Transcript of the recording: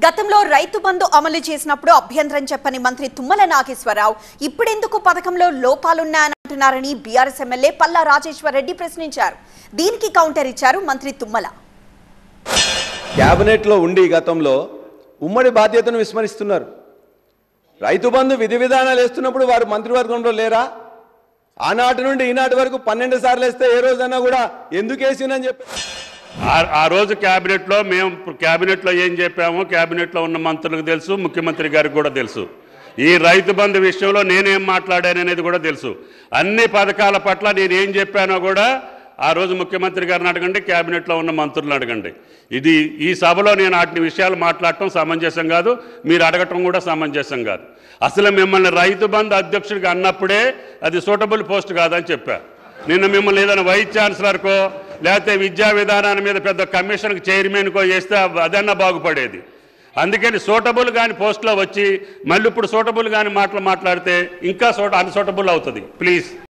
గతంలో రైతు బంధు అమలు చేసినప్పుడు అభ్యంతరం చెప్పని మంత్రి తుమ్మల నాగేశ్వరరావు ఇప్పుడెందుకు పథకంలో లోపాలున్నాయని అంటున్నారని బీఆర్ఎస్ ఎమ్మెల్యే పల్లా రాజేశ్వర్ రెడ్డి ప్రశ్నించారు. దీనికి కౌంటర్ ఇచ్చారు మంత్రి తుమ్మల. కేబినెట్ లో ఉండి గతంలో ఉమ్మడి బాధ్యతను విస్మరిస్తున్నారు. రైతు బంధు విధి విధానాలు వేస్తున్నప్పుడు వారు మంత్రివర్గంలో లేరా? ఆనాటి నుండి ఈనాటి వరకు 12 సార్లు వేస్తే ఏ రోజైనా కూడా ఎందుకు వేసినని చెప్పి ఆ రోజు క్యాబినెట్లో మేము క్యాబినెట్లో ఏం చెప్పామో క్యాబినెట్లో ఉన్న మంత్రులకు తెలుసు, ముఖ్యమంత్రి గారికి కూడా తెలుసు. ఈ రైతు బంధు విషయంలో నేనేం మాట్లాడాననేది కూడా తెలుసు. అన్ని పథకాల పట్ల నేను ఏం చెప్పానో కూడా ఆ రోజు ముఖ్యమంత్రి గారిని అడగండి, క్యాబినెట్లో ఉన్న మంత్రులను అడగండి. ఈ సభలో నేను వాటి విషయాలు మాట్లాడటం సమంజసం కాదు, మీరు అడగటం కూడా సమంజసం కాదు. అసలు మిమ్మల్ని రైతు బంధు అధ్యక్షుడిగా అన్నప్పుడే అది సూటబుల్ పోస్ట్ కాదని చెప్పా. నిన్న మిమ్మల్ని ఏదైనా వైస్ ఛాన్సలర్కో లేకపోతే విద్యా విధానాన్ని మీద పెద్ద కమిషన్కి చైర్మన్కో చేస్తే అదన్నా బాగుపడేది. అందుకని సూటబుల్ కాని పోస్టులో వచ్చి మళ్ళీ ఇప్పుడు సూటబుల్ కాని మాట్లాడితే ఇంకా అన్సూటబుల్ అవుతుంది. ప్లీజ్.